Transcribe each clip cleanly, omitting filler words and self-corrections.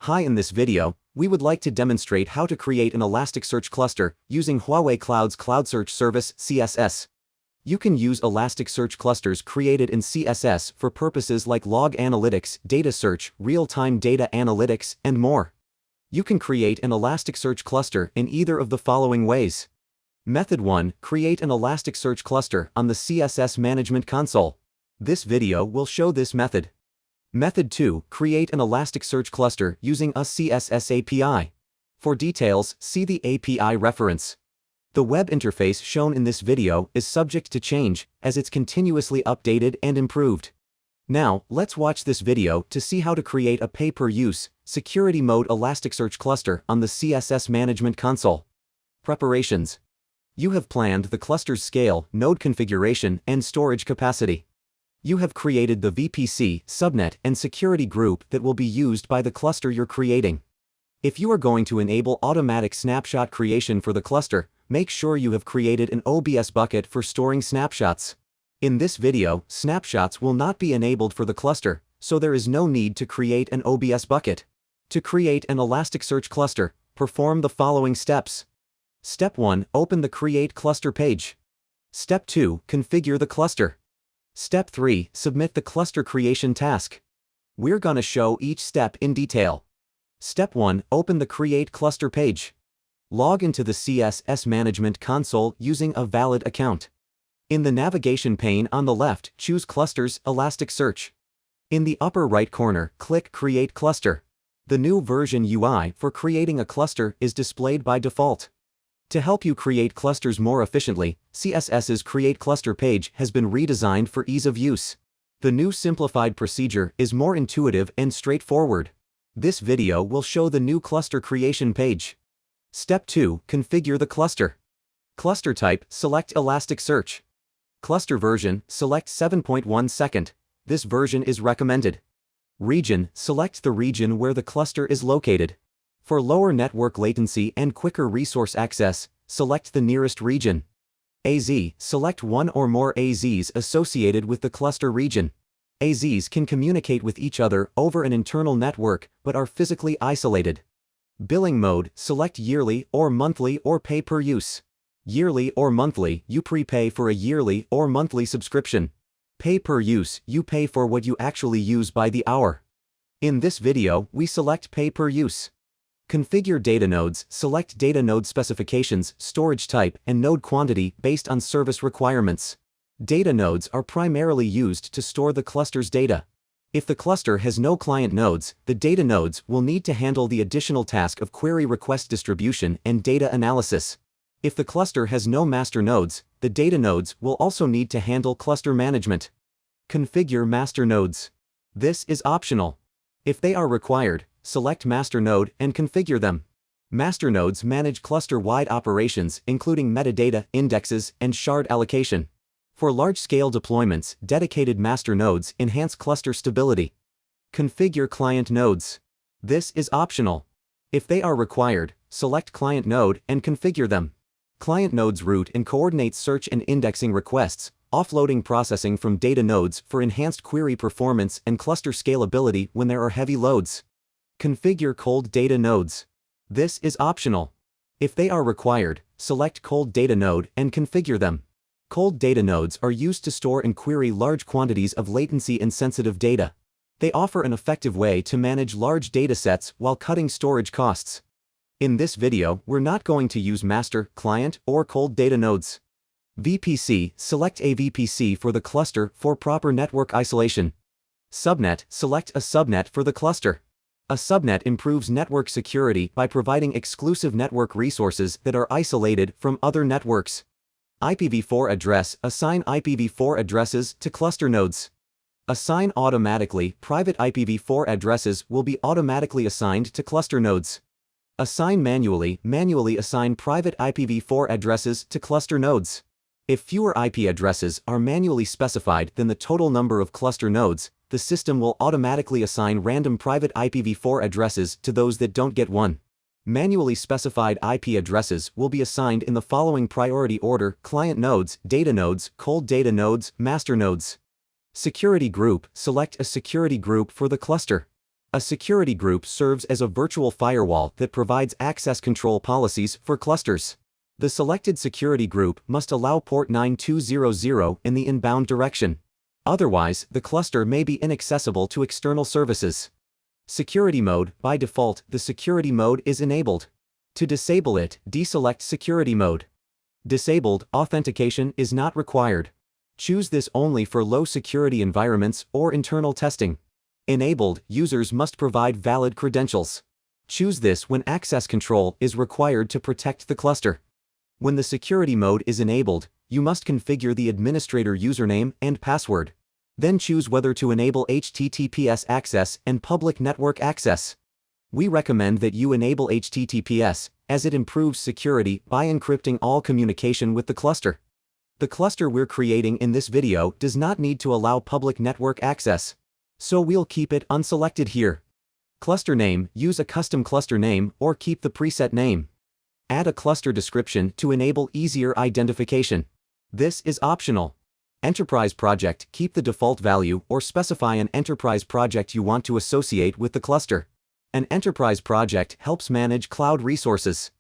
Hi, in this video, we would like to demonstrate how to create an Elasticsearch cluster using Huawei Cloud's Cloud Search Service (CSS). You can use Elasticsearch clusters created in CSS for purposes like log analytics, data search, real-time data analytics, and more. You can create an Elasticsearch cluster in either of the following ways. Method 1. Create an Elasticsearch cluster on the CSS Management Console. This video will show this method. Method 2. Create an Elasticsearch cluster using a CSS API. For details, see the API reference. The web interface shown in this video is subject to change, as it's continuously updated and improved. Now, let's watch this video to see how to create a pay-per-use, security mode Elasticsearch cluster on the CSS Management Console. Preparations. You have planned the cluster's scale, node configuration, and storage capacity. You have created the VPC, subnet, and security group that will be used by the cluster you're creating. If you are going to enable automatic snapshot creation for the cluster, make sure you have created an OBS bucket for storing snapshots. In this video, snapshots will not be enabled for the cluster, so there is no need to create an OBS bucket. To create an Elasticsearch cluster, perform the following steps. Step 1. Open the Create Cluster page. Step 2. Configure the cluster. Step 3. Submit the cluster creation task. We're gonna show each step in detail. Step 1. Open the Create Cluster page. Log into the CSS Management Console using a valid account. In the navigation pane on the left, choose Clusters, Elasticsearch. In the upper right corner, click Create Cluster. The new version UI for creating a cluster is displayed by default. To help you create clusters more efficiently, CSS's Create Cluster page has been redesigned for ease of use. The new simplified procedure is more intuitive and straightforward. This video will show the new cluster creation page. Step 2. Configure the cluster. Cluster type, select Elasticsearch. Cluster version, select 7.1 This version is recommended. Region, select the region where the cluster is located. For lower network latency and quicker resource access, select the nearest region. AZ, select one or more AZs associated with the cluster region. AZs can communicate with each other over an internal network but are physically isolated. Billing mode, select yearly or monthly or pay-per-use. Yearly or monthly, you prepay for a yearly or monthly subscription. Pay-per-use, you pay for what you actually use by the hour. In this video, we select pay-per-use. Configure data nodes, select data node specifications, storage type, and node quantity based on service requirements. Data nodes are primarily used to store the cluster's data. If the cluster has no client nodes, the data nodes will need to handle the additional task of query request distribution and data analysis. If the cluster has no master nodes, the data nodes will also need to handle cluster management. Configure master nodes. This is optional. If they are required, select master node and configure them. Master nodes manage cluster-wide operations including metadata, indexes, and shard allocation. For large-scale deployments, dedicated master nodes enhance cluster stability. Configure client nodes. This is optional. If they are required, select client node and configure them. Client nodes route and coordinate search and indexing requests, offloading processing from data nodes for enhanced query performance and cluster scalability when there are heavy loads. Configure cold data nodes. This is optional. If they are required, select cold data node and configure them. Cold data nodes are used to store and query large quantities of latency-insensitive data. They offer an effective way to manage large datasets while cutting storage costs. In this video, we're not going to use master, client, or cold data nodes. VPC, select a VPC for the cluster for proper network isolation. Subnet, select a subnet for the cluster. A subnet improves network security by providing exclusive network resources that are isolated from other networks. IPv4 address, assign IPv4 addresses to cluster nodes. Assign automatically, private IPv4 addresses will be automatically assigned to cluster nodes. Assign manually, manually assign private IPv4 addresses to cluster nodes. If fewer IP addresses are manually specified than the total number of cluster nodes, the system will automatically assign random private IPv4 addresses to those that don't get one. Manually specified IP addresses will be assigned in the following priority order: client nodes, data nodes, cold data nodes, master nodes. Security group, select a security group for the cluster. A security group serves as a virtual firewall that provides access control policies for clusters. The selected security group must allow port 9200 in the inbound direction. Otherwise, the cluster may be inaccessible to external services. Security mode. By default, the security mode is enabled. To disable it, deselect security mode. Disabled, authentication is not required. Choose this only for low security environments or internal testing. Enabled, users must provide valid credentials. Choose this when access control is required to protect the cluster. When the security mode is enabled, you must configure the administrator username and password. Then choose whether to enable HTTPS access and public network access. We recommend that you enable HTTPS, as it improves security by encrypting all communication with the cluster. The cluster we're creating in this video does not need to allow public network access, so we'll keep it unselected here. Cluster name. Use a custom cluster name or keep the preset name. Add a cluster description to enable easier identification. This is optional. Enterprise project. Keep the default value or specify an enterprise project you want to associate with the cluster. An enterprise project helps manage cloud resources.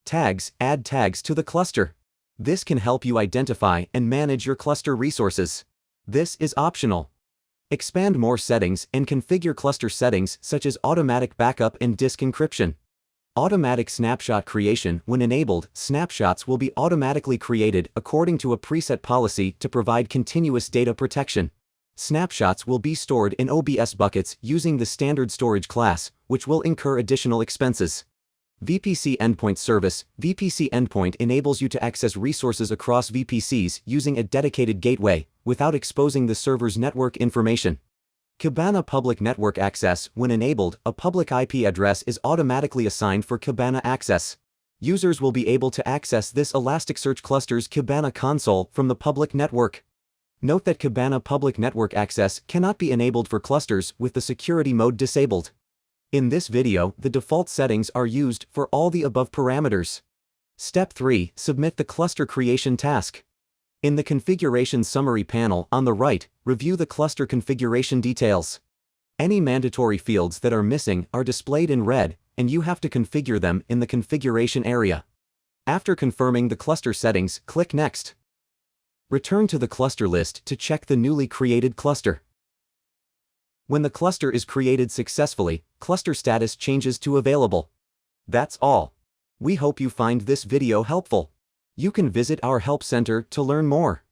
Tags. Add tags to the cluster. This can help you identify and manage your cluster resources. This is optional. Expand more settings and configure cluster settings such as automatic backup and disk encryption. Automatic snapshot creation. When enabled, snapshots will be automatically created according to a preset policy to provide continuous data protection. Snapshots will be stored in OBS buckets using the standard storage class, which will incur additional expenses. VPC Endpoint Service. VPC Endpoint enables you to access resources across VPCs using a dedicated gateway, without exposing the server's network information. Kibana Public Network Access. When enabled, a public IP address is automatically assigned for Kibana access. Users will be able to access this Elasticsearch cluster's Kibana console from the public network. Note that Kibana Public Network Access cannot be enabled for clusters with the security mode disabled. In this video, the default settings are used for all the above parameters. Step 3. Submit the cluster creation task. In the Configuration Summary panel on the right, review the cluster configuration details. Any mandatory fields that are missing are displayed in red, and you have to configure them in the configuration area. After confirming the cluster settings, click Next. Return to the cluster list to check the newly created cluster. When the cluster is created successfully, cluster status changes to available. That's all. We hope you find this video helpful. You can visit our help center to learn more.